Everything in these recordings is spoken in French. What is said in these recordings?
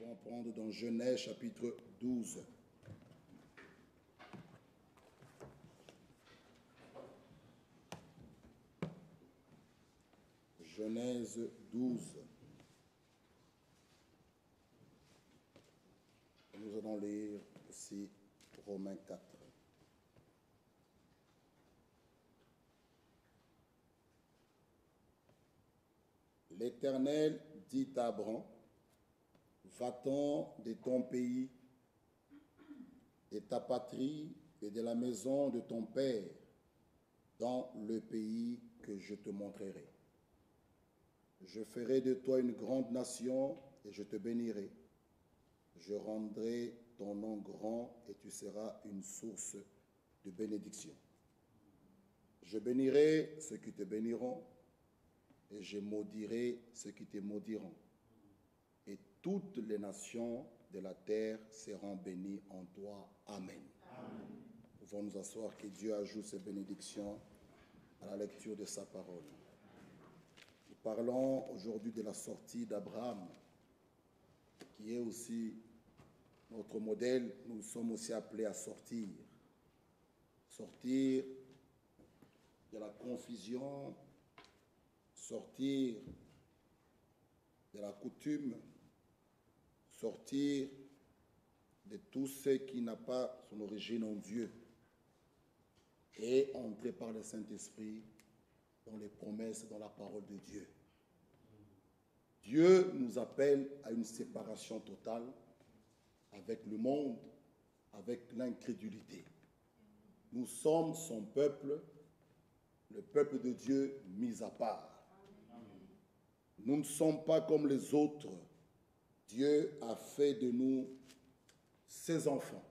On va prendre dans Genèse chapitre 12. Genèse 12. Nous allons lire aussi Romains 4. L'Éternel dit à Abraham, va-t'en de ton pays, de ta patrie et de la maison de ton père, dans le pays que je te montrerai. Je ferai de toi une grande nation et je te bénirai. Je rendrai ton nom grand et tu seras une source de bénédiction. Je bénirai ceux qui te béniront et je maudirai ceux qui te maudiront. Et toutes les nations de la terre seront bénies en toi. Amen. Amen. Nous pouvons nous asseoir, que Dieu ajoute ses bénédictions à la lecture de sa parole. Nous parlons aujourd'hui de la sortie d'Abraham, qui est aussi notre modèle. Nous sommes aussi appelés à sortir. Sortir de la confusion, sortir de la coutume, sortir de tout ce qui n'a pas son origine en Dieu et entrer par le Saint-Esprit dans les promesses, dans la parole de Dieu. Dieu nous appelle à une séparation totale avec le monde, avec l'incrédulité. Nous sommes son peuple, le peuple de Dieu mis à part. Nous ne sommes pas comme les autres. Dieu a fait de nous ses enfants.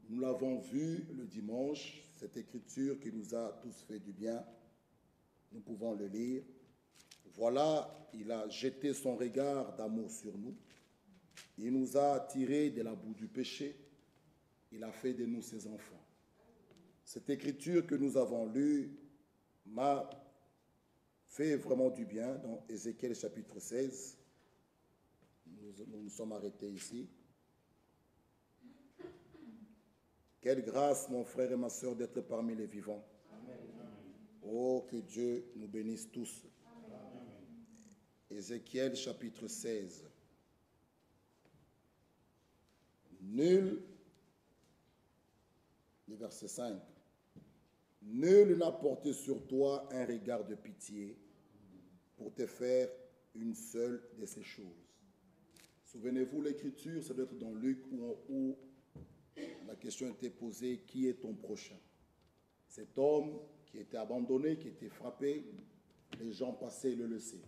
Nous l'avons vu le dimanche, cette écriture qui nous a tous fait du bien. Nous pouvons le lire. Voilà, il a jeté son regard d'amour sur nous. Il nous a tirés de la boue du péché. Il a fait de nous ses enfants. Cette écriture que nous avons lue m'a fait vraiment du bien dans Ézéchiel chapitre 16. Nous nous sommes arrêtés ici. Quelle grâce, mon frère et ma soeur, d'être parmi les vivants. Amen. Oh, que Dieu nous bénisse tous. Amen. Ézéchiel chapitre 16. Nul, le verset 5, nul n'a porté sur toi un regard de pitié pour te faire une seule de ces choses. Souvenez-vous, l'écriture, ça doit être dans Luc où la question était posée, qui est ton prochain? Cet homme qui était abandonné, qui était frappé, les gens passaient et le laissaient.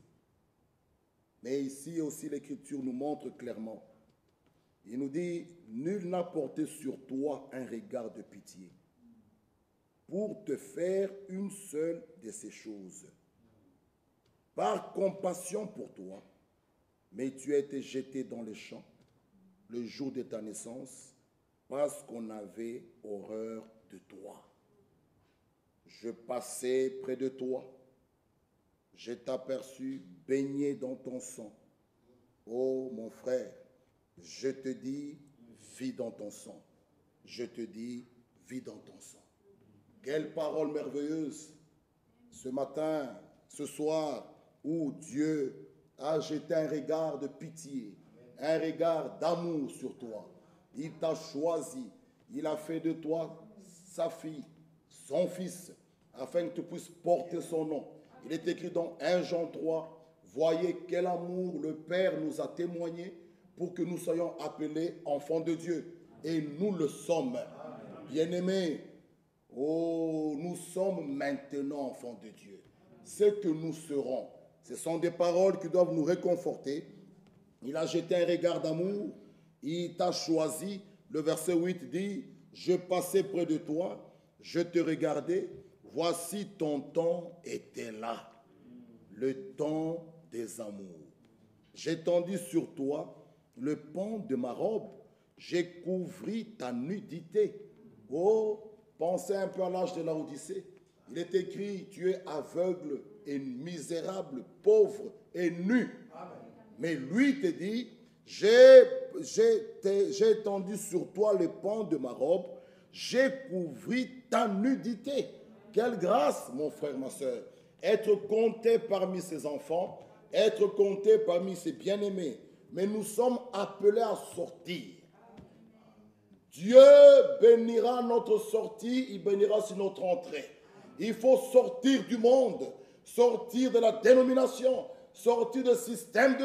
Mais ici aussi, l'écriture nous montre clairement. Il nous dit, nul n'a porté sur toi un regard de pitié pour te faire une seule de ces choses. Par compassion pour toi, mais tu as été jeté dans les champs le jour de ta naissance, parce qu'on avait horreur de toi. Je passais près de toi, je t'aperçus baigné dans ton sang. Oh mon frère, je te dis, vis dans ton sang. Je te dis, vis dans ton sang. Quelle parole merveilleuse ce matin, ce soir, où Dieu a jeté un regard de pitié, un regard d'amour sur toi. Il t'a choisi, il a fait de toi sa fille, son fils, afin que tu puisses porter son nom. Il est écrit dans 1 Jean 3, voyez quel amour le Père nous a témoigné pour que nous soyons appelés enfants de Dieu. Et nous le sommes. Bien-aimés, oh, nous sommes maintenant enfants de Dieu. Ce que nous serons, ce sont des paroles qui doivent nous réconforter. Il a jeté un regard d'amour, il t'a choisi. Le verset 8 dit, je passais près de toi, je te regardais, voici ton temps était là, le temps des amours. J'étendis sur toi le pan de ma robe, j'ai couvri ta nudité. Oh, pensez un peu à l'âge de l'Odyssée. Il est écrit, tu es aveugle et misérable, pauvre et nu. Amen. Mais lui te dit, J'ai étendu sur toi les pans de ma robe, j'ai couvert ta nudité. Quelle grâce, mon frère, ma soeur. Être compté parmi ses enfants, être compté parmi ses bien-aimés. Mais nous sommes appelés à sortir. Dieu bénira notre sortie, il bénira sur notre entrée. Il faut sortir du monde, sortir de la dénomination, sortir du système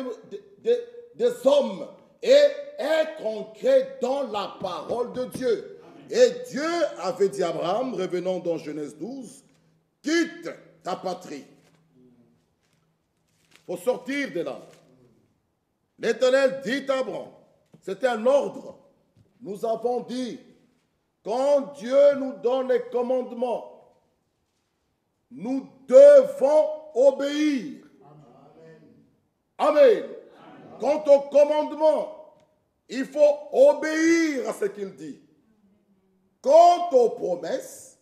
des hommes et être ancré dans la parole de Dieu. Et Dieu avait dit à Abraham, revenons dans Genèse 12, quitte ta patrie. Il faut sortir de là. L'Éternel dit à Abraham, c'était un ordre. Nous avons dit, quand Dieu nous donne les commandements, nous devons obéir. Amen. Amen. Quant au commandement, il faut obéir à ce qu'il dit. Quant aux promesses,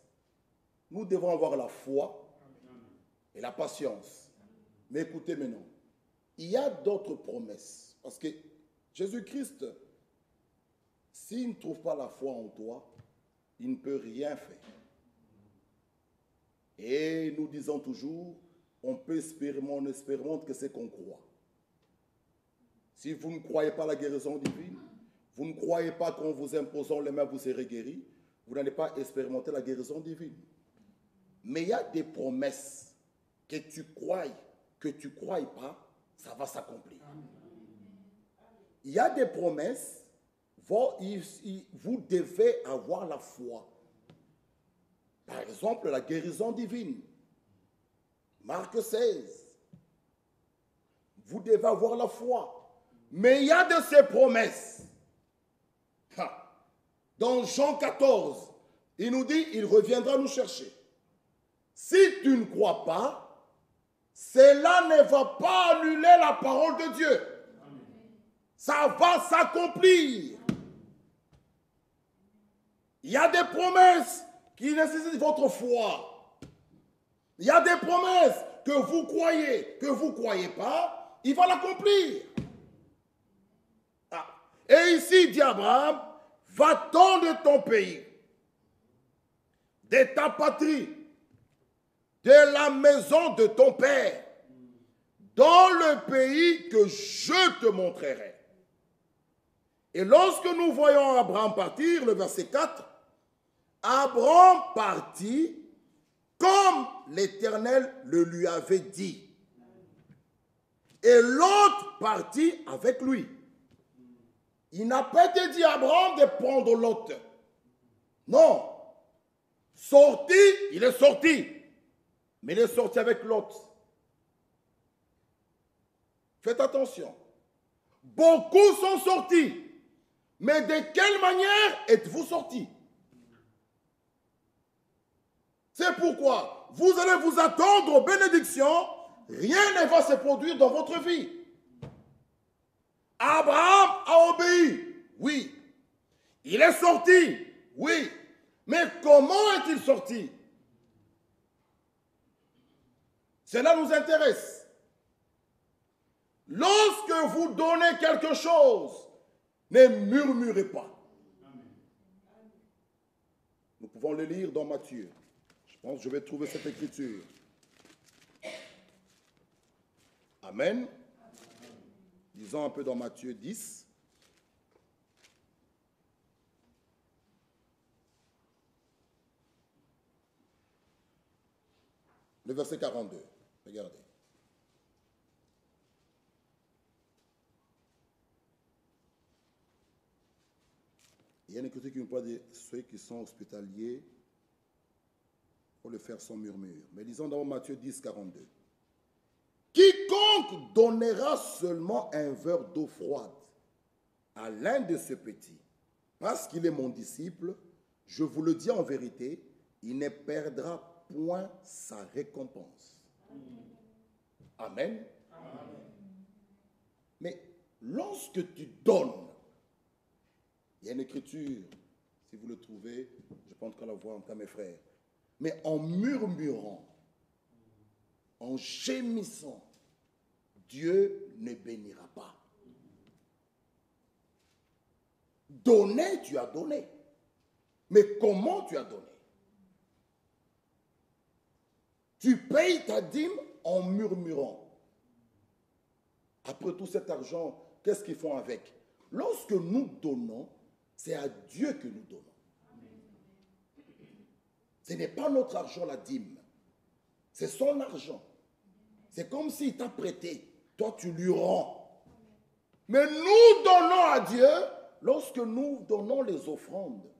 nous devons avoir la foi et la patience. Mais écoutez maintenant, il y a d'autres promesses. Parce que Jésus-Christ, s'il ne trouve pas la foi en toi, il ne peut rien faire. Et nous disons toujours, on expérimente que c'est qu'on croit. Si vous ne croyez pas à la guérison divine, vous ne croyez pas qu'en vous imposant les mains, vous serez guéri, vous n'allez pas expérimenter la guérison divine. Mais il y a des promesses que tu crois pas, ça va s'accomplir. Il y a des promesses, vous devez avoir la foi. Par exemple, la guérison divine. Marc 16. Vous devez avoir la foi. Mais il y a de ces promesses. Dans Jean 14, il nous dit, il reviendra nous chercher. Si tu ne crois pas, cela ne va pas annuler la parole de Dieu. Ça va s'accomplir. Il y a des promesses qui nécessitent votre foi. Il y a des promesses que vous croyez pas, il va l'accomplir. Ah. Et ici, dit Abraham, va-t'en de ton pays, de ta patrie, de la maison de ton père, dans le pays que je te montrerai. Et lorsque nous voyons Abraham partir, le verset 4, Abraham partit comme l'Éternel le lui avait dit. Et l'autre partit avec lui. Il n'a pas été dit à Abraham de prendre l'autre. Non. Sorti, il est sorti. Mais il est sorti avec l'autre. Faites attention. Beaucoup sont sortis. Mais de quelle manière êtes-vous sortis? C'est pourquoi vous allez vous attendre aux bénédictions. Rien ne va se produire dans votre vie. Abraham a obéi. Oui. Il est sorti. Oui. Mais comment est-il sorti? Cela nous intéresse. Lorsque vous donnez quelque chose, ne murmurez pas. Nous pouvons le lire dans Matthieu. Je pense que je vais trouver cette écriture. Amen. Lisons un peu dans Matthieu 10. Le verset 42. Regardez. Il y a une écriture qui nous parle de ceux qui sont hospitaliers. Il faut le faire sans murmure. Mais lisons dans Matthieu 10, 42. Quiconque donnera seulement un verre d'eau froide à l'un de ces petits, parce qu'il est mon disciple, je vous le dis en vérité, il ne perdra point sa récompense. Amen. Amen. Mais lorsque tu donnes, il y a une écriture, si vous le trouvez, je pense qu'on la voit entre mes frères, mais en murmurant, en gémissant, Dieu ne bénira pas. Donner, tu as donné. Mais comment tu as donné? Tu payes ta dîme en murmurant. Après tout cet argent, qu'est-ce qu'ils font avec? Lorsque nous donnons, c'est à Dieu que nous donnons. Ce n'est pas notre argent, la dîme. C'est son argent. C'est comme s'il t'a prêté. Toi, tu lui rends. Mais nous donnons à Dieu lorsque nous donnons les offrandes.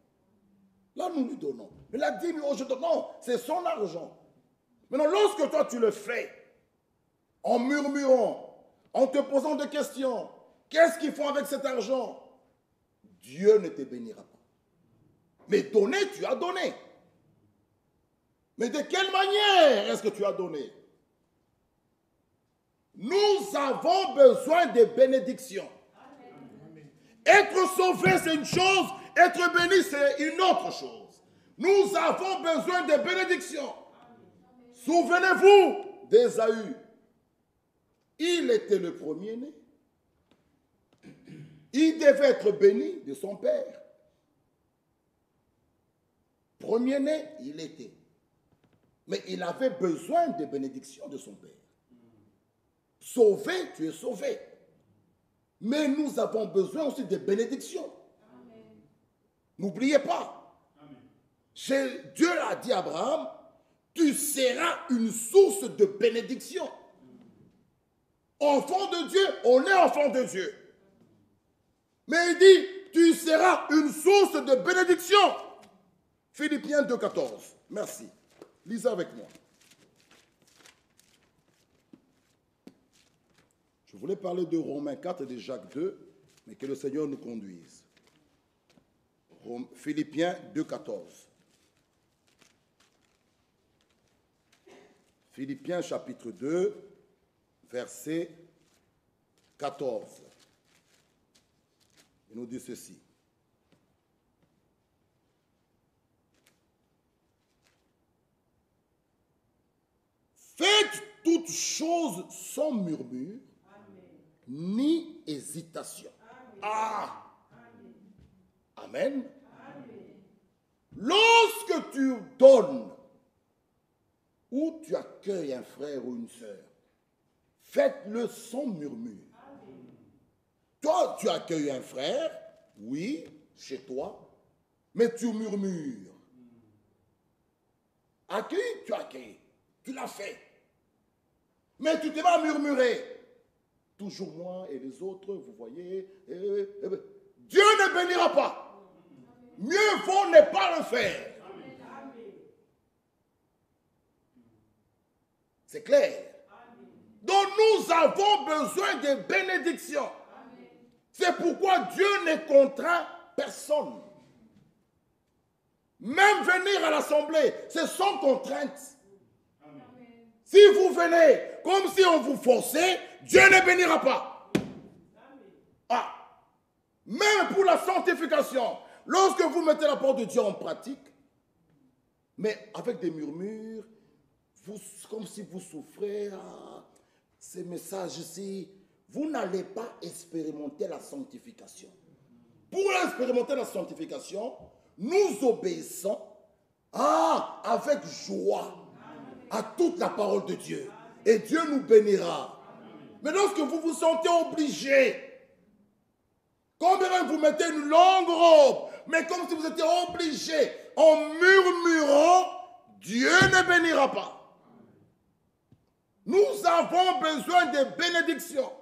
Là, nous lui donnons. Mais la dîme, oh, je donne. Non, c'est son argent. Maintenant, lorsque toi, tu le fais, en murmurant, en te posant des questions, qu'est-ce qu'ils font avec cet argent? Dieu ne te bénira pas. Mais donner, tu as donné. Mais de quelle manière est-ce que tu as donné? Nous avons besoin de bénédictions. Être sauvé, c'est une chose. Être béni, c'est une autre chose. Nous avons besoin de bénédictions. Souvenez-vous d'Ésaü. Il était le premier-né. Il devait être béni de son père. Premier-né, il était. Mais il avait besoin de bénédictions de son père. Sauvé, tu es sauvé. Mais nous avons besoin aussi de bénédictions. N'oubliez pas. Dieu a dit à Abraham, tu seras une source de bénédiction. Enfant de Dieu, on est enfant de Dieu. Mais il dit, tu seras une source de bénédiction. Philippiens 2,14. Merci. Lisez avec moi. Je voulais parler de Romains 4 et de Jacques 2, mais que le Seigneur nous conduise. Philippiens 2,14. Philippiens chapitre 2, verset 14. Il nous dit ceci. Faites toutes choses sans murmure, ni hésitation. Ah! Amen. Lorsque tu donnes ou tu accueilles un frère ou une sœur, faites-le sans murmure. Toi, tu accueilles un frère, oui, chez toi, mais tu murmures. Accueille, tu accueilles. Tu l'as fait. Mais tu te vas murmurer. Toujours moi et les autres, vous voyez. Dieu ne bénira pas. Mieux vaut ne pas le faire. C'est clair. Donc nous avons besoin de bénédictions. C'est pourquoi Dieu ne contraint personne. Même venir à l'assemblée, c'est sans contrainte. Si vous venez comme si on vous forçait, Dieu ne bénira pas. Ah. Même pour la sanctification, lorsque vous mettez la parole de Dieu en pratique, mais avec des murmures, comme si vous souffrez, ces messages ici, vous n'allez pas expérimenter la sanctification. Pour expérimenter la sanctification, nous obéissons avec joie à toute la parole de Dieu. Et Dieu nous bénira. Mais lorsque vous vous sentez obligé, comme vous mettez une longue robe, mais comme si vous étiez obligé, en murmurant, Dieu ne bénira pas. Nous avons besoin de bénédictions.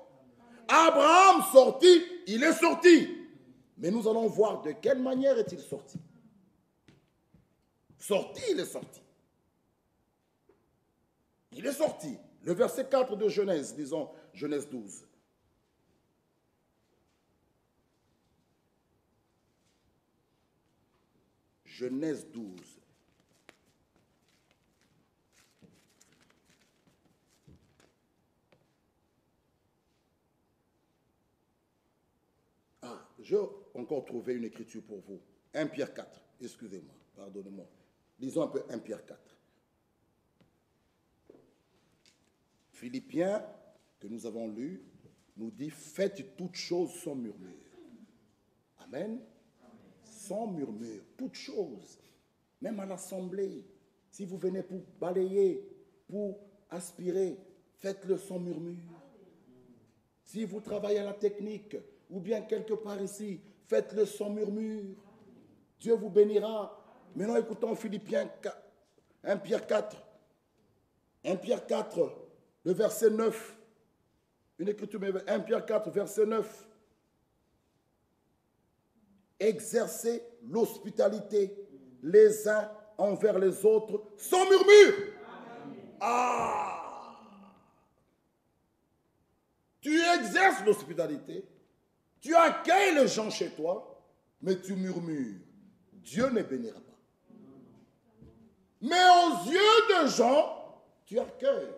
Abraham sorti, il est sorti. Mais nous allons voir de quelle manière est-il sorti. Sorti, il est sorti. Il est sorti. Le verset 4 de Genèse, disons Genèse 12. Genèse 12. J'ai encore trouvé une écriture pour vous. 1 Pierre 4. Excusez-moi, pardonnez-moi. Lisons un peu 1 Pierre 4. Philippiens, que nous avons lu, nous dit « Faites toutes choses sans murmure ». Amen. sans murmure. Toute chose, même à l'assemblée, si vous venez pour balayer, pour aspirer, faites-le sans murmure. Si vous travaillez à la technique, ou bien quelque part ici, faites-le sans murmure. Dieu vous bénira. Maintenant, écoutons Philippiens 4, 1 Pierre 4. 1 Pierre 4, le verset 9. Une écriture, 1 Pierre 4, verset 9. Exercez l'hospitalité les uns envers les autres sans murmure. Ah! Tu exerces l'hospitalité, tu accueilles les gens chez toi, mais tu murmures. Dieu ne bénira pas. Mais aux yeux de gens, tu accueilles.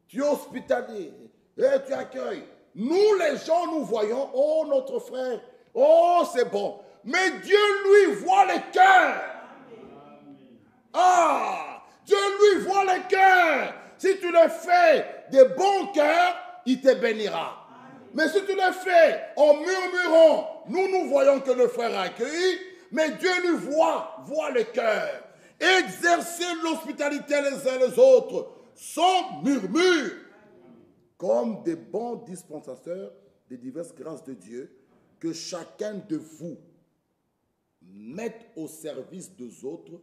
Tu es hospitalier et tu accueilles. Nous, les gens, nous voyons, oh, notre frère, oh, c'est bon. Mais Dieu, lui, voit les cœurs. Ah, Dieu, lui, voit les cœurs. Si tu le fais de bon cœur, il te bénira. Mais si tu le fais en murmurant, nous voyons que le frère a accueilli, mais Dieu lui voit le cœur. Exercez l'hospitalité les uns les autres, sans murmure, comme des bons dispensateurs des diverses grâces de Dieu, que chacun de vous mette au service des autres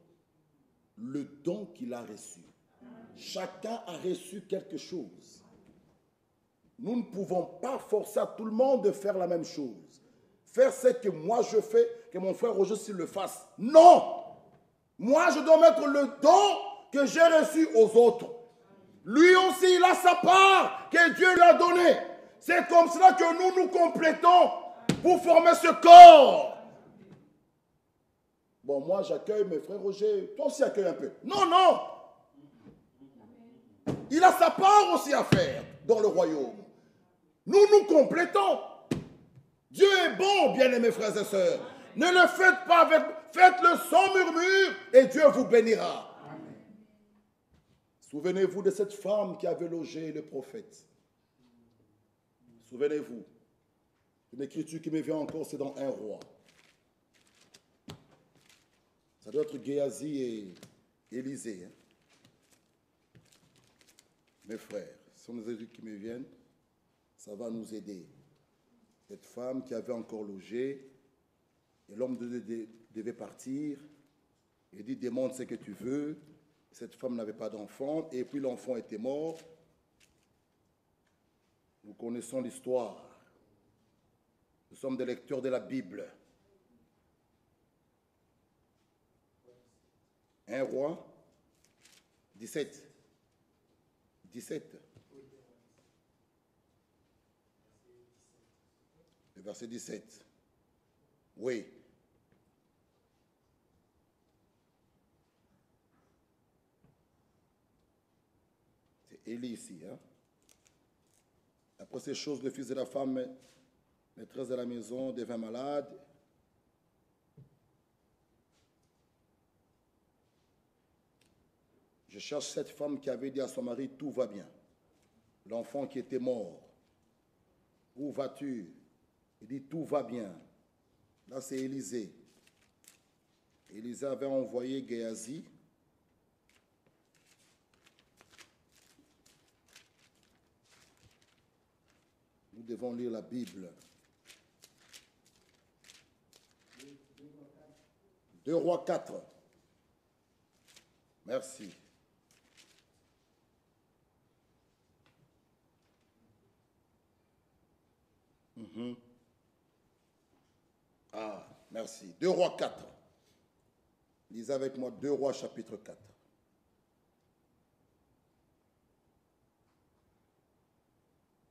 le don qu'il a reçu. Chacun a reçu quelque chose. Nous ne pouvons pas forcer à tout le monde de faire la même chose. Faire ce que moi je fais, que mon frère Roger s'il le fasse. Non! Moi je dois mettre le don que j'ai reçu aux autres. Lui aussi il a sa part que Dieu lui a donnée. C'est comme cela que nous nous complétons pour former ce corps. Bon, moi j'accueille mes frères Roger. Toi aussi accueille un peu. Non, non! Il a sa part aussi à faire dans le royaume. Nous nous complétons. Dieu est bon, bien-aimés frères et sœurs. Ne le faites pas avec... Faites-le sans murmure et Dieu vous bénira. Souvenez-vous de cette femme qui avait logé le prophète. Souvenez-vous. Une écriture qui me vient encore, c'est dans un roi. Ça doit être Géasi et Élisée. Hein. Mes frères, ce sont des écrits qui me viennent. Ça va nous aider. Cette femme qui avait encore logé, et l'homme devait partir. Il dit, demande ce que tu veux. Cette femme n'avait pas d'enfant, et puis l'enfant était mort. Nous connaissons l'histoire. Nous sommes des lecteurs de la Bible. Un roi, 17. 17. Le verset 17. Oui. C'est Élie ici. Hein? Après ces choses, le fils de la femme, maîtresse de la maison, devint malade. Je cherche cette femme qui avait dit à son mari, tout va bien. L'enfant qui était mort. Où vas-tu? Il dit, tout va bien. Là, c'est Élisée. Élisée avait envoyé Géasi. Nous devons lire la Bible. 2 Rois 4. Merci. Ah, merci. 2 Rois 4. Lisez avec moi 2 Rois chapitre 4.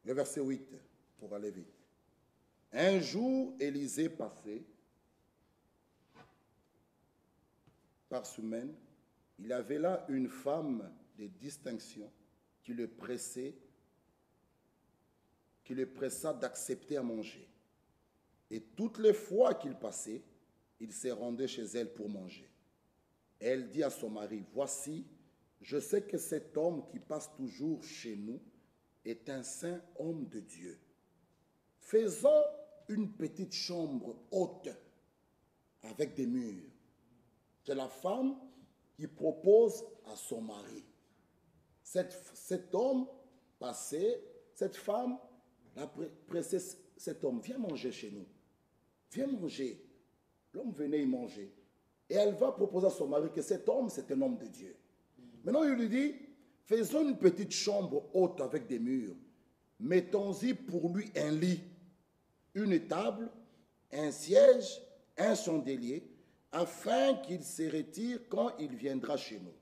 Le verset 8, pour aller vite. Un jour, Élisée passait par semaine. Il avait là une femme de distinction qui le pressa d'accepter à manger. Et toutes les fois qu'il passait, il se rendait chez elle pour manger. Elle dit à son mari, voici, je sais que cet homme qui passe toujours chez nous est un saint homme de Dieu. Faisons une petite chambre haute avec des murs. C'est la femme qui propose à son mari. Cet homme passé, cette femme a pressé cet homme, viens manger chez nous. Viens manger. L'homme venait y manger. Et elle va proposer à son mari que cet homme, c'est un homme de Dieu. Maintenant, il lui dit, faisons une petite chambre haute avec des murs. Mettons-y pour lui un lit, une table, un siège, un chandelier, afin qu'il se retire quand il viendra chez nous.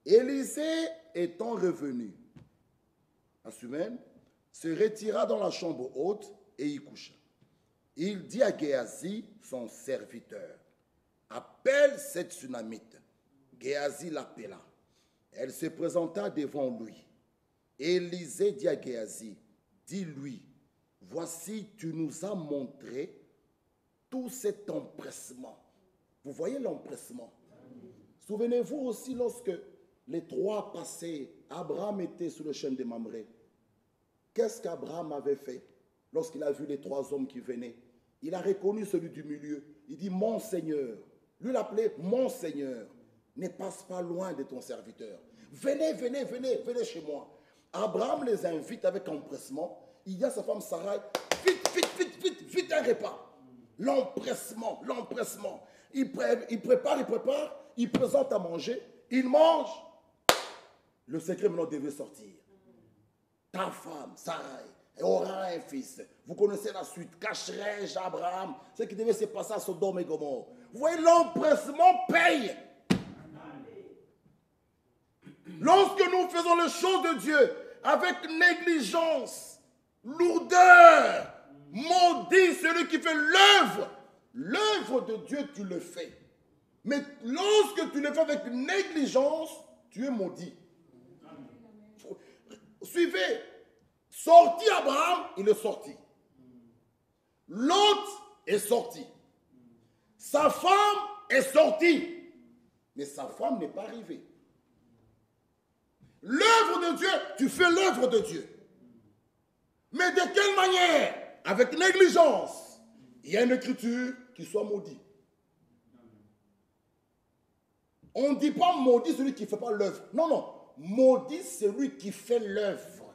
Élisée étant revenu, la semaine, se retira dans la chambre haute et y coucha. Il dit à Géasi, son serviteur, appelle cette Sunamite. Géasi l'appela. Elle se présenta devant lui. Élisée dit à Géasi, dis-lui, voici, tu nous as montré tout cet empressement. Vous voyez l'empressement. Souvenez-vous aussi lorsque les trois passaient, Abraham était sur le chêne de Mamré. Qu'est-ce qu'Abraham avait fait lorsqu'il a vu les trois hommes qui venaient? Il a reconnu celui du milieu. Il dit, mon Seigneur. Lui l'appelait mon Seigneur. Ne passe pas loin de ton serviteur. Venez, venez, venez, venez chez moi. Abraham les invite avec empressement. Il dit à sa femme Sarai, vite, vite, vite, vite, vite un repas. L'empressement, l'empressement. Il prépare, il présente à manger, il mange. Le secret maintenant devait sortir. Ta femme, Sarai, aura un fils. Vous connaissez la suite. Cacherai-je Abraham ce qui devait se passer à Sodome et Gomorrhe. Vous voyez, l'empressement paye. Lorsque nous faisons les choses de Dieu avec négligence, lourdeur, maudit celui qui fait l'œuvre. L'œuvre de Dieu, tu le fais. Mais lorsque tu le fais avec négligence, tu es maudit. Suivez. Sorti Abraham, il est sorti. Lot est sorti. Sa femme est sortie. Mais sa femme n'est pas arrivée. L'œuvre de Dieu, tu fais l'œuvre de Dieu. Mais de quelle manière? Avec négligence. Il y a une écriture qui soit maudit. On ne dit pas maudit celui qui ne fait pas l'œuvre. Non, non. Maudit celui qui fait l'œuvre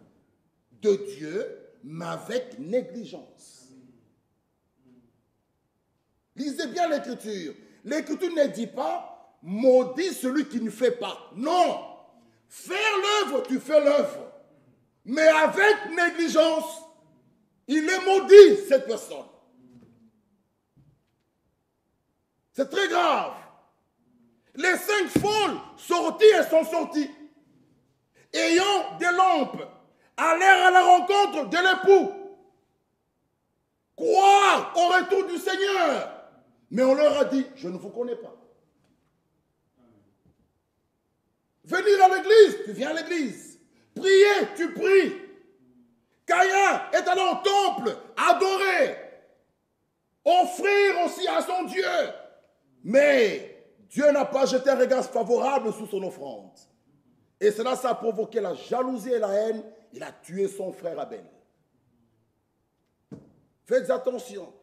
de Dieu, mais avec négligence. Lisez bien l'écriture. L'écriture ne dit pas maudit celui qui ne fait pas. Non. Faire l'œuvre, tu fais l'œuvre. Mais avec négligence, il est maudit, cette personne. C'est très grave. Les 5 folles sorties, elles sont sorties. Ayant des lampes, allèrent à la rencontre de l'époux. Croire au retour du Seigneur. Mais on leur a dit, je ne vous connais pas. Venir à l'église, tu viens à l'église. Prier, tu pries. Caïn est allé au temple, adorer. Offrir aussi à son Dieu. Mais Dieu n'a pas jeté un regard favorable sous son offrande. Et cela, ça a provoqué la jalousie et la haine. Il a tué son frère Abel. Faites attention.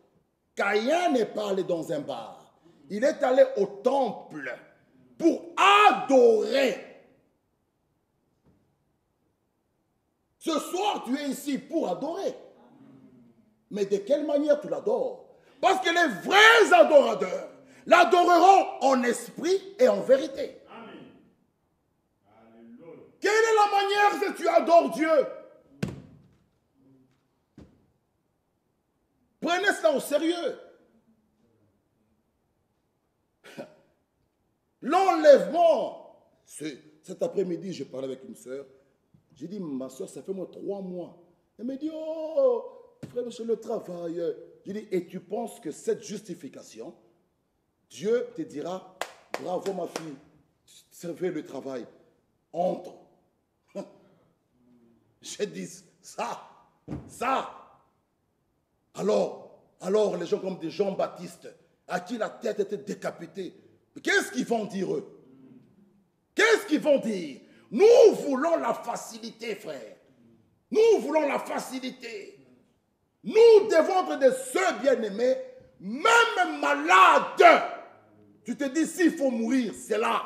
Caïn n'est pas allé dans un bar. Il est allé au temple pour adorer. Ce soir, tu es ici pour adorer. Mais de quelle manière tu l'adores? Parce que les vrais adorateurs l'adoreront en esprit et en vérité. Amen. Quelle est la manière que tu adores Dieu? Prenez cela au sérieux. L'enlèvement. Cet après-midi, je parlais avec une sœur. J'ai dit, ma soeur, ça fait moi 3 mois. Elle me dit, oh, frère, monsieur, le travail. J'ai dit, et tu penses que cette justification, Dieu te dira, bravo ma fille, servez le travail. Entre. J'ai dit, ça. Alors, les gens comme des Jean-Baptiste, à qui la tête était décapitée, qu'est-ce qu'ils vont dire eux? Qu'est-ce qu'ils vont dire? Nous voulons la facilité, frère. Nous voulons la facilité. Nous devons être de ceux bien-aimés. même malade, tu te dis s'il faut mourir, c'est là.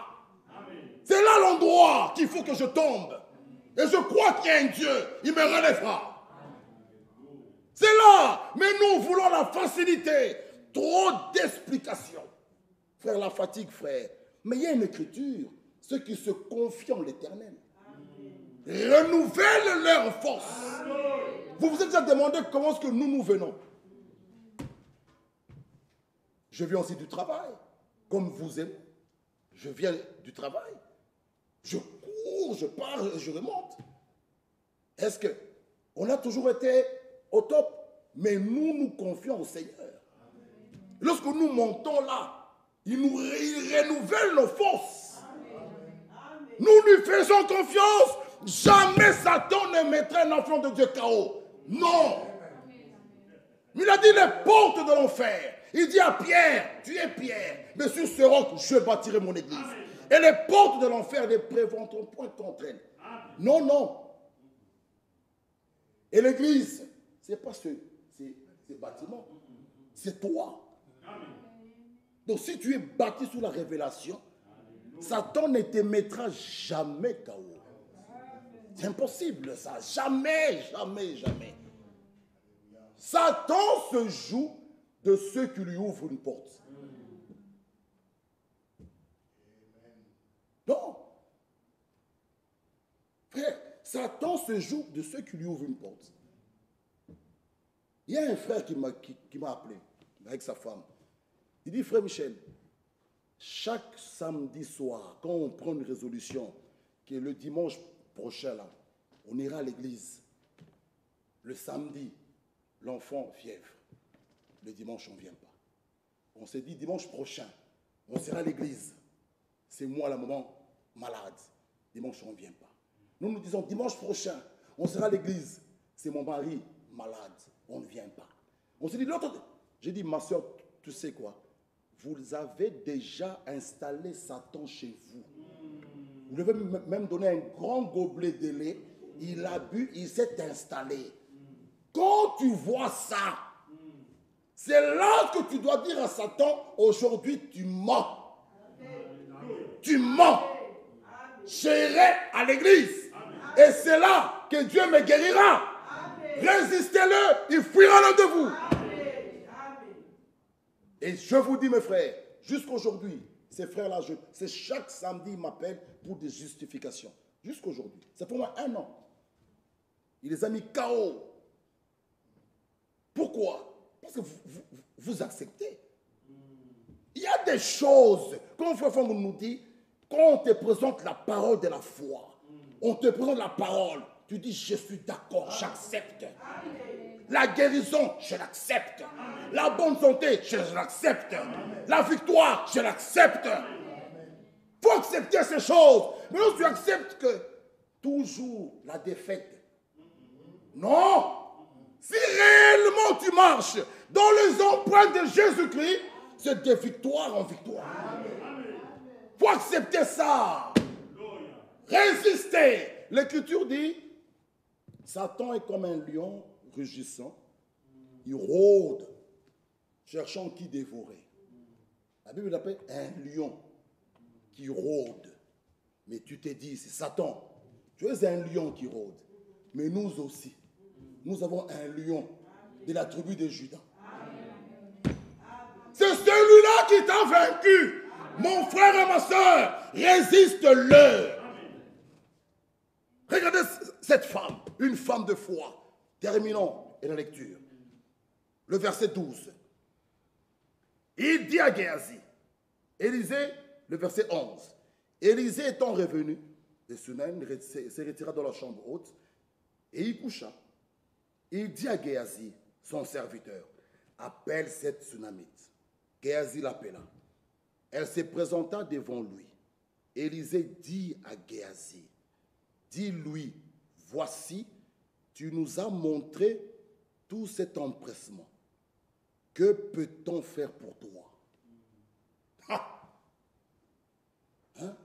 C'est là l'endroit qu'il faut que je tombe. Et je crois qu'il y a un Dieu, il me relèvera. C'est là. Mais nous voulons la facilité. Trop d'explications. Frère, la fatigue, frère. Mais il y a une écriture. Ceux qui se confient en l'Éternel renouvellent leur force. Vous vous êtes déjà demandé comment est-ce que nous venons. Je viens aussi du travail. Comme vous aimez. Je viens du travail. Je cours, je pars, je remonte. Est-ce qu'on a toujours été au top? Mais nous confions au Seigneur. Lorsque nous montons là, il renouvelle nos forces. Nous lui faisons confiance. Jamais Satan ne mettrait un enfant de Dieu KO. Non. Il a dit les portes de l'enfer. Il dit à Pierre, tu es Pierre, mais sur ce roc, je bâtirai mon église. Et les portes de l'enfer ne prévaudront point contre elle. Non, non. Et l'église, ce n'est pas ces bâtiments, c'est toi. Donc si tu es bâti sous la révélation, Satan ne te mettra jamais KO. C'est impossible ça. Jamais, jamais, jamais. Satan se joue de ceux qui lui ouvrent une porte. Non. Frère, Satan se joue de ceux qui lui ouvrent une porte. Il y a un frère qui m'a appelé avec sa femme. Il dit, frère Michel, chaque samedi soir, quand on prend une résolution, que le dimanche prochain, là, on ira à l'église. Le samedi, l'enfant fièvre. Le dimanche, on ne vient pas. On s'est dit, dimanche prochain, on sera à l'église. C'est moi, la maman, malade. Dimanche, on ne vient pas. Nous nous disons, dimanche prochain, on sera à l'église. C'est mon mari, malade. On ne vient pas. On s'est dit, l'autre... J'ai dit, ma soeur, tu sais quoi? Vous avez déjà installé Satan chez vous. Vous lui avez même donné un grand gobelet de lait. Il a bu, il s'est installé. Quand tu vois ça, c'est là que tu dois dire à Satan, aujourd'hui tu mens. Tu mens. J'irai à l'église. Et c'est là que Dieu me guérira. Résistez-le, il fuira l'un de vous. Et je vous dis, mes frères, jusqu'aujourd'hui, ces frères-là, c'est chaque samedi, ils m'appellent pour des justifications. Jusqu'aujourd'hui. C'est pour moi 1 an. Il les a mis KO. Pourquoi? Parce que vous acceptez. Il y a des choses, comme Frère Fong nous dit, quand on te présente la parole de la foi, on te présente la parole, tu dis, je suis d'accord, j'accepte. La guérison, je l'accepte. La bonne santé, je l'accepte. La victoire, je l'accepte. Il faut accepter ces choses. Mais non, tu acceptes que toujours la défaite. Non. Si réellement tu marches dans les empreintes de Jésus-Christ, c'est de victoire en victoire. Il faut accepter ça. Résister. L'Écriture dit, Satan est comme un lion rugissant. Il rôde, cherchant qui dévorer. La Bible l'appelle un lion qui rôde. Mais tu te dis, c'est Satan. Tu es un lion qui rôde. Mais nous aussi, nous avons un lion de la tribu de Juda. C'est celui-là qui t'a vaincu. Mon frère et ma soeur, résiste-le. Regardez cette femme, une femme de foi. Terminons la lecture. Le verset 12. Il dit à Géasi, Élisée, le verset 11. Élisée étant revenu, le Sunem se retira dans la chambre haute et il coucha. Il dit à Géasi, son serviteur, appelle cette Sunamite. Géasi l'appela. Elle se présenta devant lui. Élisée dit à Géasi, dis-lui, voici, tu nous as montré tout cet empressement. Que peut-on faire pour toi? Hein?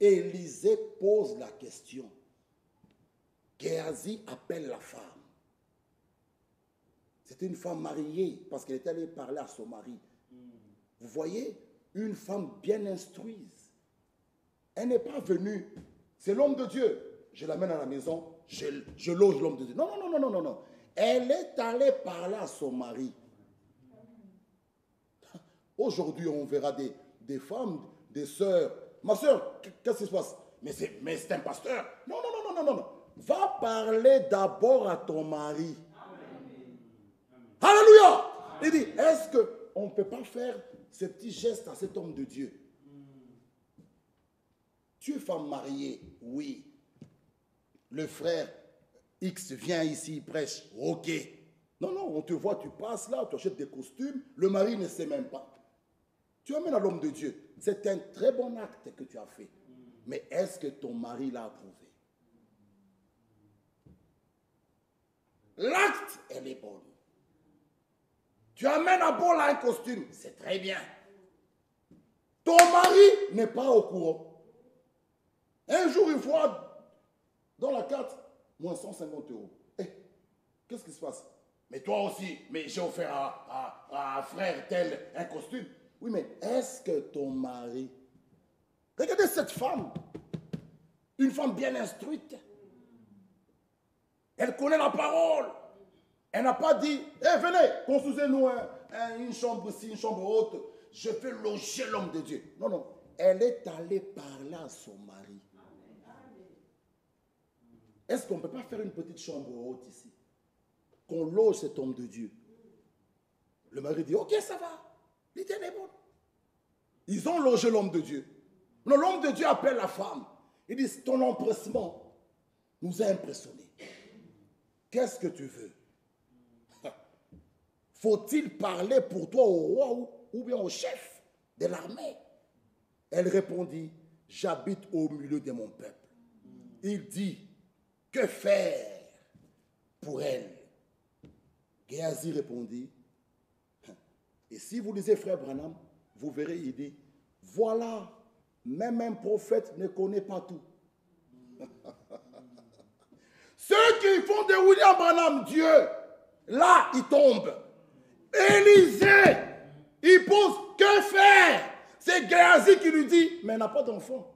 Élisée pose la question. Géasi appelle la femme. C'était une femme mariée parce qu'elle était allée parler à son mari. Vous voyez, une femme bien instruite. Elle n'est pas venue. C'est l'homme de Dieu. Je l'amène à la maison, je loge l'homme de Dieu. Non, non, non, non, non, non. Elle est allée parler à son mari. Aujourd'hui, on verra des femmes, des sœurs. Ma sœur, qu'est-ce qui se passe? Mais c'est un pasteur. Non, non, non, non, non, non. Va parler d'abord à ton mari. Amen. Alléluia. Il dit, est-ce qu'on ne peut pas faire ce petit geste à cet homme de Dieu? Tu es femme mariée, oui. Le frère X vient ici, il prêche, ok. Non, non, on te voit, tu passes là, tu achètes des costumes, le mari ne sait même pas. Tu amènes à l'homme de Dieu. C'est un très bon acte que tu as fait. Mais est-ce que ton mari l'a approuvé? L'acte, elle est bonne. Tu amènes à bord là un costume, c'est très bien. Ton mari n'est pas au courant. Un jour, il voit dans la carte, moins 150 €. Qu'est-ce qui se passe? Mais toi aussi, mais j'ai offert à un frère tel un costume. Oui, mais est-ce que ton mari... Regardez cette femme, une femme bien instruite. Elle connaît la parole. Elle n'a pas dit, venez, construisez-nous une chambre ici, une chambre haute. Je vais loger l'homme de Dieu. Non, non. Elle est allée parler à son mari. Est-ce qu'on ne peut pas faire une petite chambre haute ici? Qu'on loge cet homme de Dieu. Le mari dit, ok, ça va. L'idée est bonne. Ils ont logé l'homme de Dieu. Non, l'homme de Dieu appelle la femme. Il dit, ton empressement nous a impressionnés. Qu'est-ce que tu veux? Faut-il parler pour toi au roi ou bien au chef de l'armée? Elle répondit, j'habite au milieu de mon peuple. Il dit, que faire pour elle? Géasi répondit, et si vous lisez Frère Branham, vous verrez, il dit, voilà, même un prophète ne connaît pas tout. Ceux qui font de William Branham Dieu, là, ils tombent. Élisée, il pose, que faire? C'est Géasi qui lui dit, mais elle n'a pas d'enfant.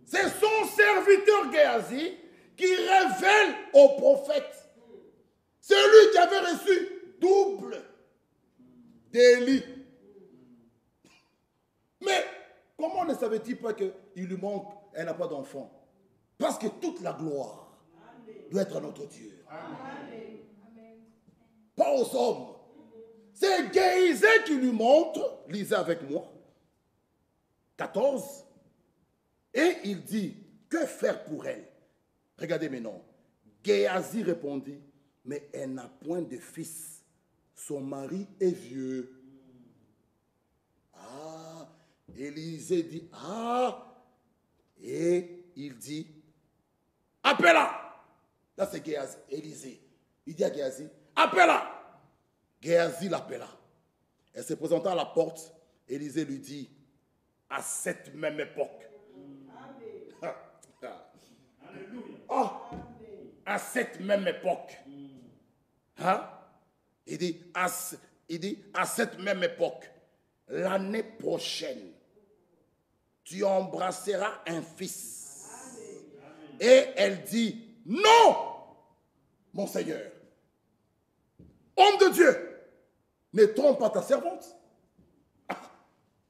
C'est son serviteur Géasi qui révèle au prophète. C'est lui qui avait reçu double d'Élie. Mais comment ne savait-il pas qu'il lui manque, elle n'a pas d'enfant? Parce que toute la gloire doit être à notre Dieu. Amen. Pas aux hommes. C'est Géasi qui lui montre, lisez avec moi, 14. Et il dit, que faire pour elle? Regardez maintenant. Géasi répondit, mais elle n'a point de fils. Son mari est vieux. Ah, Élisée dit, ah, et il dit, appelle-la. Là, c'est Géasi, Élisée. Il dit à Géasi, appelle-la. Géasi l'appela. Elle se présenta à la porte. Élisée lui dit, à cette même époque, oh, à cette même époque, hein? Il dit, à cette même époque, l'année prochaine, tu embrasseras un fils. Et elle dit, non, mon Seigneur, homme de Dieu, ne trompe pas ta servante.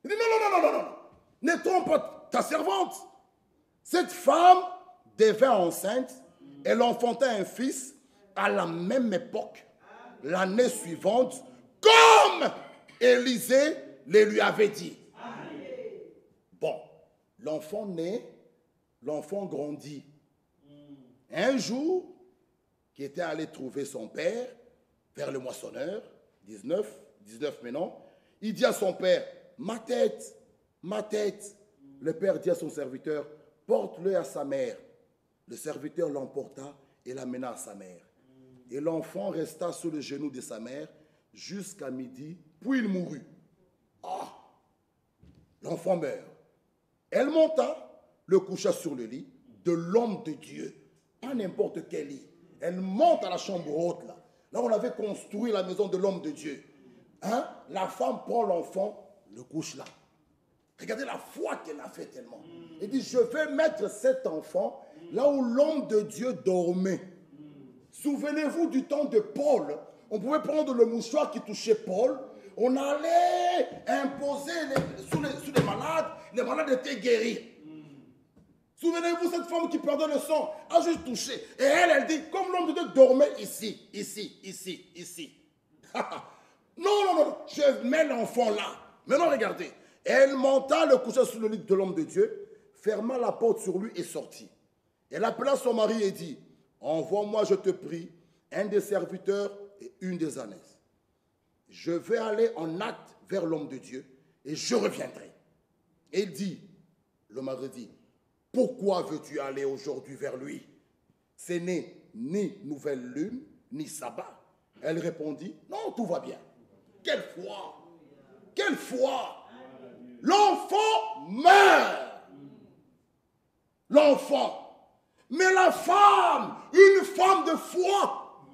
Il dit, non, non, non, non, non, non, ne trompe pas ta servante. Cette femme devint enceinte, elle enfanta un fils à la même époque, l'année suivante, comme Élisée le lui avait dit. Bon, l'enfant naît, l'enfant grandit. Un jour, qui était allé trouver son père vers le moissonneur, 19 maintenant, il dit à son père, ma tête, ma tête. Le père dit à son serviteur, porte-le à sa mère. Le serviteur l'emporta et l'amena à sa mère. Et l'enfant resta sous le genou de sa mère jusqu'à midi, puis il mourut. Ah! L'enfant meurt. Elle monta, le coucha sur le lit de l'homme de Dieu. Pas n'importe quel lit. Elle monte à la chambre haute, là. Là, on avait construit la maison de l'homme de Dieu. Hein? La femme prend l'enfant, le couche là. Regardez la foi qu'elle a fait tellement. Elle dit, je vais mettre cet enfant là où l'homme de Dieu dormait. Souvenez-vous du temps de Paul. On pouvait prendre le mouchoir qui touchait Paul. On allait imposer sur les malades. Les malades étaient guéris. Souvenez-vous, cette femme qui perdait le sang a juste touché. Et elle dit, comme l'homme de Dieu dormait ici, ici. Non, je mets l'enfant là. Maintenant, regardez. Elle monta, le coucha sur le lit de l'homme de Dieu, ferma la porte sur lui et sortit. Elle appela son mari et dit, envoie-moi, je te prie, un des serviteurs et une des ânesses. Je vais aller en acte vers l'homme de Dieu et je reviendrai. Et il dit, le mari dit, pourquoi veux-tu aller aujourd'hui vers lui? Ce n'est ni nouvelle lune, ni sabbat. Elle répondit, non, tout va bien. Quelle foi! Quelle foi! L'enfant meurt. L'enfant. Mais la femme, une femme de foi,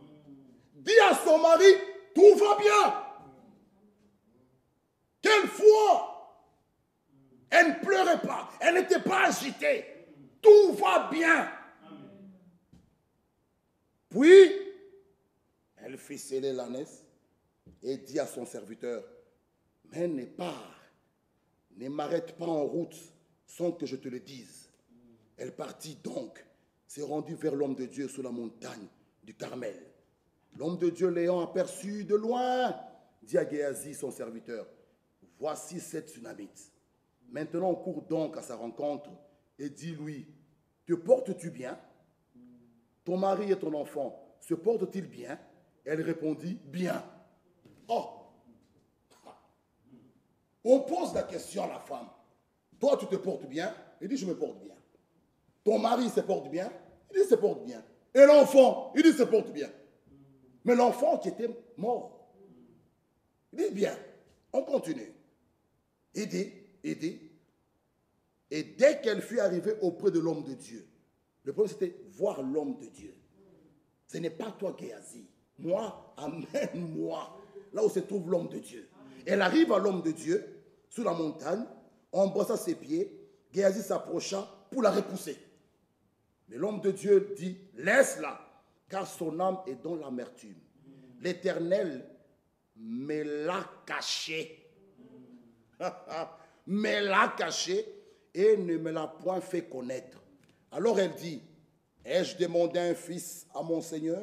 dit à son mari, tout va bien. Quelle foi! Elle ne pleurait pas, elle n'était pas agitée. Tout va bien. Puis, elle fit sceller l'ânesse et dit à son serviteur, mais ne m'arrête pas en route sans que je te le dise. Elle partit donc, s'est rendue vers l'homme de Dieu sur la montagne du Carmel. L'homme de Dieu l'ayant aperçu de loin, dit à Géasi, son serviteur, voici cette Sunamite. Maintenant, on court donc à sa rencontre et dis-lui, te portes-tu bien? Ton mari et ton enfant se portent-ils bien? Elle répondit, bien. Oh! On pose la question à la femme. Toi, tu te portes bien? Il dit, je me porte bien. Ton mari se porte bien? Il dit, se porte bien. Et l'enfant? Il dit, se porte bien. Mais l'enfant qui était mort, il dit, bien. On continue. Il dit. Et dès qu'elle fut arrivée auprès de l'homme de Dieu, le problème c'était voir l'homme de Dieu. Ce n'est pas toi, Géasi. Moi, amène-moi là où se trouve l'homme de Dieu. Elle arrive à l'homme de Dieu, sur la montagne, embrassa ses pieds, Géasi s'approcha pour la repousser. Mais l'homme de Dieu dit, laisse-la, car son âme est dans l'amertume. L'Éternel me l'a caché. Me l'a caché et ne me l'a point fait connaître. Alors elle dit, ai-je demandé un fils à mon Seigneur?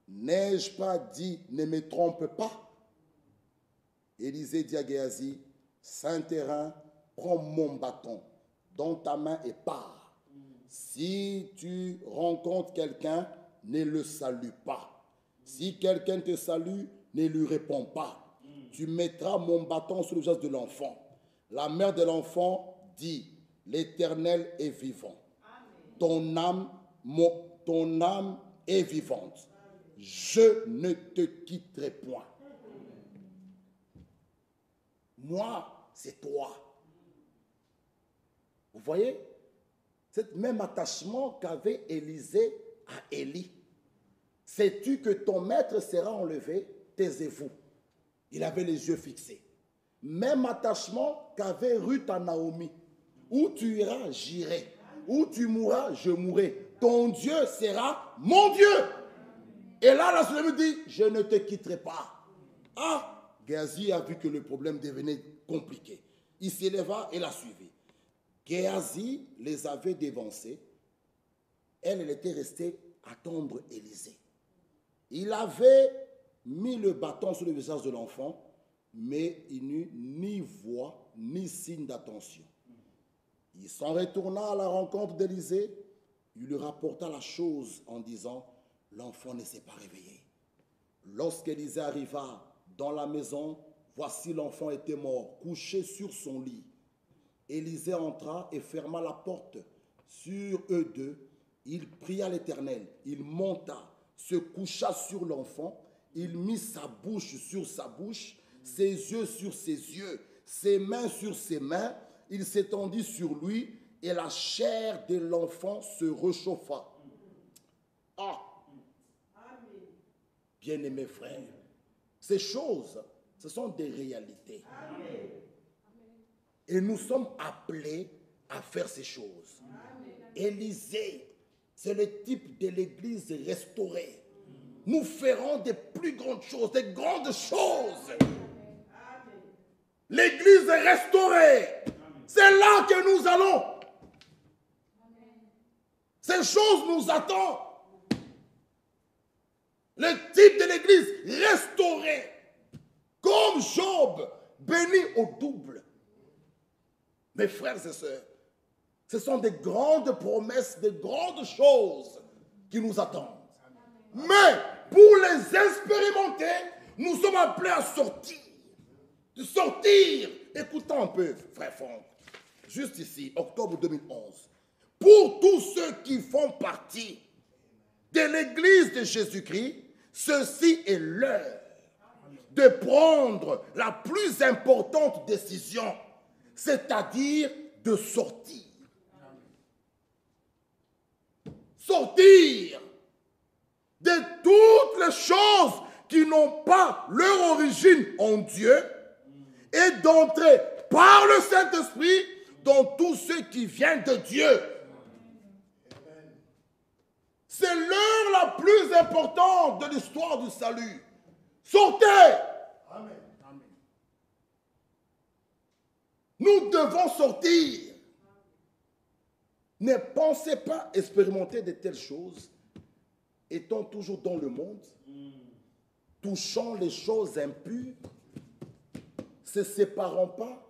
N'ai-je pas dit, ne me trompe pas? Élisée dit à Géasi, Saint-Terrain, prends mon bâton dans ta main et pars. Si tu rencontres quelqu'un, ne le salue pas. Si quelqu'un te salue, ne lui réponds pas. Tu mettras mon bâton sur le visage de l'enfant. La mère de l'enfant dit, l'Éternel est vivant. Ton âme est vivante. Je ne te quitterai point. Moi, c'est toi. Vous voyez? C'est le même attachement qu'avait Élisée à Élie. Sais-tu que ton maître sera enlevé? Taisez-vous. Il avait les yeux fixés. Même attachement qu'avait Ruth à Naomi. Où tu iras, j'irai. Où tu mourras, je mourrai. Ton Dieu sera mon Dieu. Et là, la Sunamite dit, je ne te quitterai pas. Ah, Géasi a vu que le problème devenait compliqué. Il s'éleva et la suivit. Géasi les avait dévancés. Elle était restée attendre Élisée. Il avait mis le bâton sur le visage de l'enfant, mais il n'eut ni voix, ni signe d'attention. Il s'en retourna à la rencontre d'Élisée. Il lui rapporta la chose en disant, l'enfant ne s'est pas réveillé. Lorsqu'Élisée arriva dans la maison, voici l'enfant était mort, couché sur son lit. Élisée entra et ferma la porte sur eux deux. Il pria l'Éternel, il monta, se coucha sur l'enfant, il mit sa bouche sur sa bouche, ses yeux sur ses yeux, ses mains sur ses mains, il s'étendit sur lui et la chair de l'enfant se réchauffa. Ah! bien-aimés frères, ces choses, ce sont des réalités. Amen. Et nous sommes appelés à faire ces choses. Élysée, c'est le type de l'église restaurée. Nous ferons des plus grandes choses, des grandes choses. L'église est restaurée. C'est là que nous allons. Ces choses nous attendent. Le type de l'église restaurée. Comme Job, béni au double. Mes frères et sœurs, ce sont des grandes promesses, des grandes choses qui nous attendent. Mais pour les expérimenter, nous sommes appelés à sortir. De sortir. Écoutons un peu, frère Franck. Juste ici, octobre 2011. Pour tous ceux qui font partie de l'église de Jésus-Christ, ceci est l'heure de prendre la plus importante décision, c'est-à-dire de sortir. Sortir de toutes les choses qui n'ont pas leur origine en Dieu et d'entrer par le Saint-Esprit dans tout ce qui vient de Dieu. C'est l'heure la plus importante de l'histoire du salut. Sortez! Amen. Nous devons sortir. Ne pensez pas expérimenter de telles choses, étant toujours dans le monde, touchant les choses impures, se séparant pas.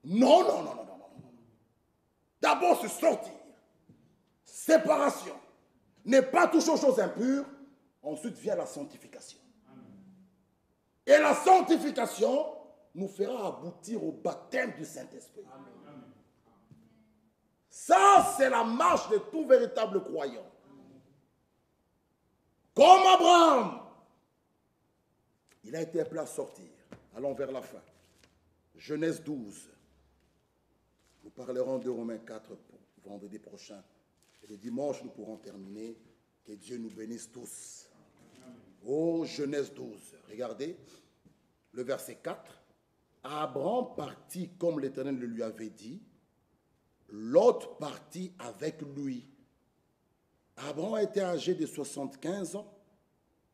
Non. D'abord, se sortir. Séparation. Ne pas toucher aux choses impures. Ensuite vient la sanctification. Et la sanctification nous fera aboutir au baptême du Saint-Esprit. Ça, c'est la marche de tout véritable croyant. Comme Abraham, il a été appelé à sortir. Allons vers la fin. Genèse 12. Nous parlerons de Romains 4 pour vendredi prochain. Et le dimanche, nous pourrons terminer. Que Dieu nous bénisse tous. Oh, Genèse 12. Regardez le verset 4. Abraham partit comme l'Éternel le lui avait dit. Lot partit avec lui. Abraham était âgé de 75 ans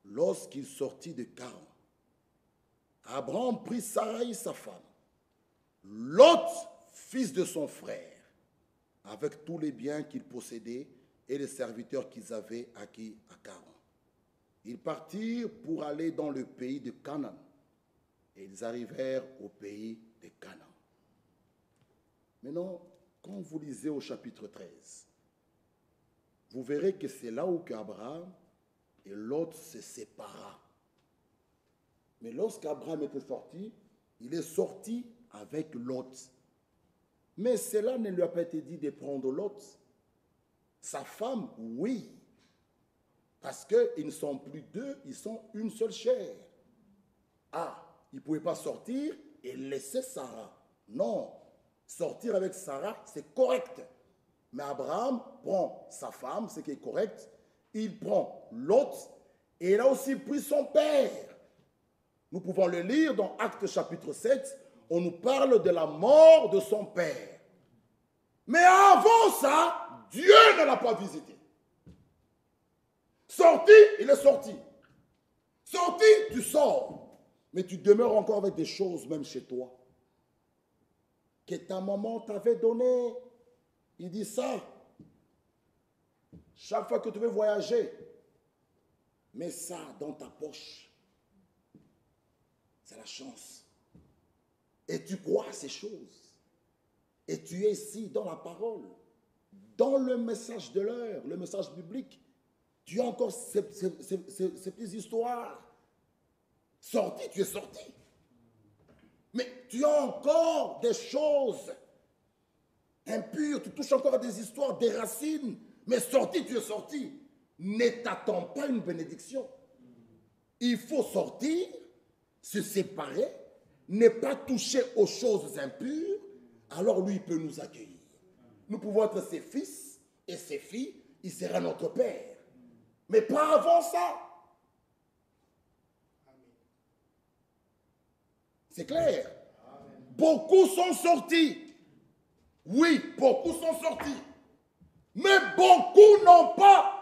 lorsqu'il sortit de Charan. Abraham prit Sarai, sa femme, Lot, fils de son frère, avec tous les biens qu'il possédait et les serviteurs qu'ils avaient acquis à Charan. Ils partirent pour aller dans le pays de Canaan. Et ils arrivèrent au pays de Canaan. Maintenant, quand vous lisez au chapitre 13, vous verrez que c'est là où Abraham et Lot se sépara. Mais lorsqu'Abraham était sorti, il est sorti avec Lot. Mais cela ne lui a pas été dit de prendre Lot. Sa femme, oui. Parce qu'ils ne sont plus deux, ils sont une seule chair. Ah, il ne pouvait pas sortir et laisser Sarah. Non, sortir avec Sarah, c'est correct. Mais Abraham prend sa femme, ce qui est correct. Il prend Lot et il a aussi pris son père. Nous pouvons le lire dans Actes chapitre 7. On nous parle de la mort de son père. Mais avant ça, Dieu ne l'a pas visité. Sorti, il est sorti. Sorti, tu sors. Mais tu demeures encore avec des choses, même chez toi, que ta maman t'avait donné. Il dit ça. Chaque fois que tu veux voyager, mets ça dans ta poche. C'est la chance. Et tu crois à ces choses. Et tu es ici dans la parole, dans le message de l'heure, le message biblique. Tu as encore ces petites histoires. Sorti, tu es sorti. Mais tu as encore des choses impures, tu touches encore à des histoires, des racines. Mais sorti, tu es sorti. Ne t'attends pas une bénédiction. Il faut sortir, se séparer, ne pas toucher aux choses impures. Alors lui, il peut nous accueillir. Nous pouvons être ses fils et ses filles. Il sera notre Père. Mais pas avant ça. C'est clair. Beaucoup sont sortis. Oui, beaucoup sont sortis. Mais beaucoup n'ont pas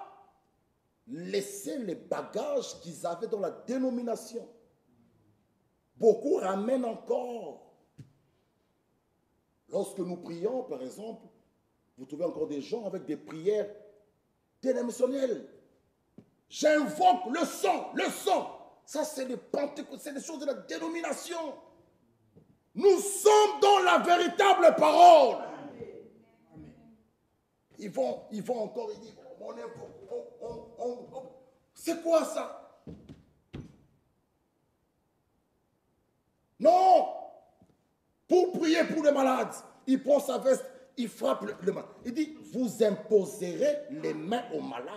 laissé les bagages qu'ils avaient dans la dénomination. Beaucoup ramènent encore. Lorsque nous prions, par exemple, vous trouvez encore des gens avec des prières dénominationnelles. J'invoque le sang, le sang. Ça, c'est les pentecôtes, c'est les choses de la dénomination. Nous sommes dans la véritable parole. Ils vont encore, ils disent, c'est quoi ça? Non! Pour prier pour les malades, il prend sa veste, il frappe le malade. Il dit, vous imposerez les mains aux malades.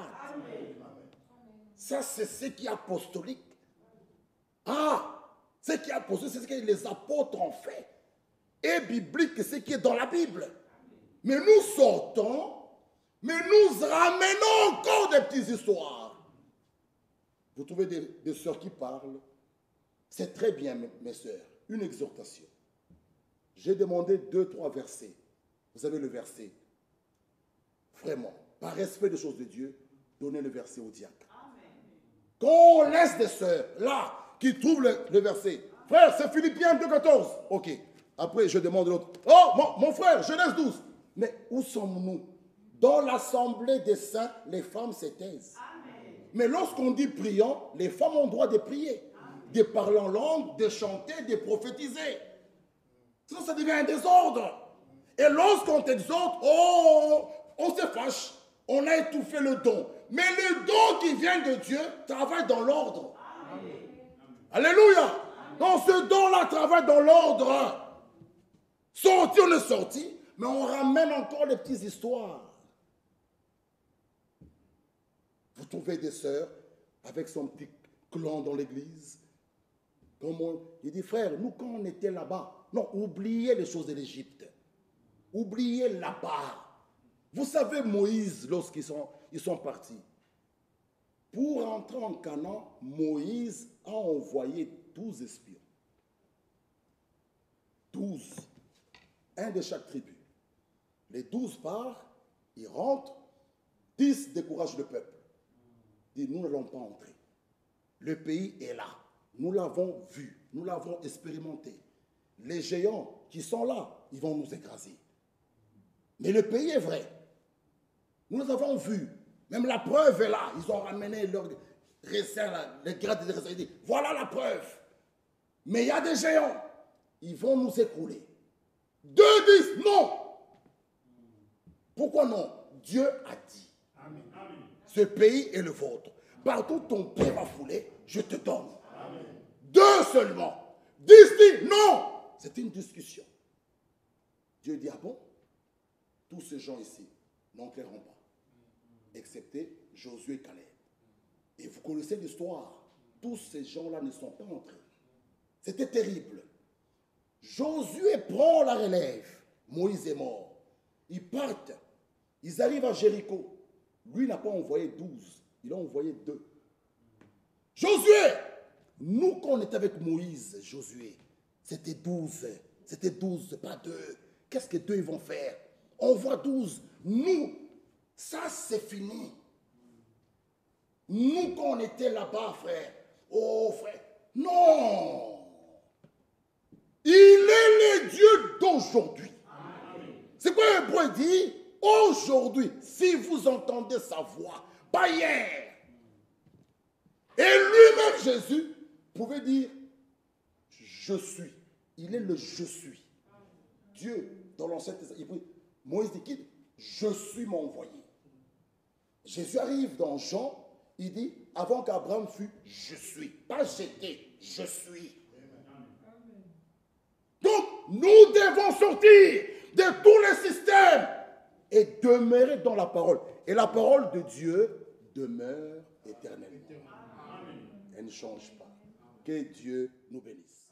Ça, c'est ce qui est apostolique. Ah! Ce qui est apostolique, c'est ce que les apôtres ont fait. Et biblique, c'est ce qui est dans la Bible. Mais nous sortons, mais nous ramenons encore des petites histoires. Vous trouvez des sœurs qui parlent. C'est très bien, mes sœurs. Une exhortation. J'ai demandé 2-3 versets. Vous avez le verset. Vraiment, par respect des choses de Dieu, donnez le verset au diacre. Quand on laisse des sœurs, là, qui trouvent le verset. Frère, c'est Philippiens 2,14. Ok. Après, je demande l'autre. Oh, mon frère, Genèse 12. Mais où sommes-nous? Dans l'assemblée des saints, les femmes se taisent. Mais lorsqu'on dit priant, les femmes ont le droit de prier. De parler en langue, de chanter, de prophétiser. Sinon, ça devient un désordre. Et lorsqu'on t'exhorte, oh, on se fâche. On a étouffé le don. Mais le don qui vient de Dieu travaille dans l'ordre. Alléluia. Donc ce don-là travaille dans l'ordre. Sorti, on est sorti, mais on ramène encore les petites histoires. Vous trouvez des sœurs avec son petit clan dans l'église. Il dit, frère, nous quand on était là-bas, non, oubliez les choses de l'Égypte. Oubliez là-bas. Vous savez Moïse, lorsqu'ils sont partis, pour entrer en Canaan, Moïse a envoyé 12 espions. 12. Un de chaque tribu. Les 12 partent, ils rentrent, 10 découragent le peuple. Ils disent, nous n'allons pas entrer. Le pays est là. Nous l'avons vu, nous l'avons expérimenté. Les géants qui sont là, ils vont nous écraser. Mais le pays est vrai. Nous les avons vus. Même la preuve est là. Ils ont ramené leur récin, les grades de récin. Ils disent, voilà la preuve. Mais il y a des géants. Ils vont nous écrouler. 2 disent non. Pourquoi non? Dieu a dit. Amen. Ce pays est le vôtre. Partout ton pied va fouler, je te donne. Amen. 2 seulement. 10 disent non. C'est une discussion. Dieu dit, ah bon? Tous ces gens ici n'entreront pas. Excepté Josué et Caleb. Et vous connaissez l'histoire. Tous ces gens-là ne sont pas entrés. C'était terrible. Josué prend la relève. Moïse est mort. Ils partent. Ils arrivent à Jéricho. Lui n'a pas envoyé 12. Il a envoyé 2. Josué! Nous, quand on était avec Moïse, Josué, c'était 12. C'était 12, pas 2. Qu'est-ce que 2 ils vont faire? On voit 12. Nous, ça c'est fini. Nous, quand on était là-bas, frère. Oh, frère. Non! Il est le Dieu d'aujourd'hui. C'est quoi un point dit? Aujourd'hui, si vous entendez sa voix, pas hier. Et lui-même, Jésus, pouvait dire, je suis. Il est le je suis. Dieu, dans l'Ancien Testament, Moïse dit, je suis mon envoyé. Jésus arrive dans Jean, il dit, avant qu'Abraham fût, je suis. Pas j'étais, je suis. Donc, nous devons sortir de tous les systèmes et demeurer dans la parole. Et la parole de Dieu demeure éternellement. Elle ne change pas. Que Dieu nous bénisse.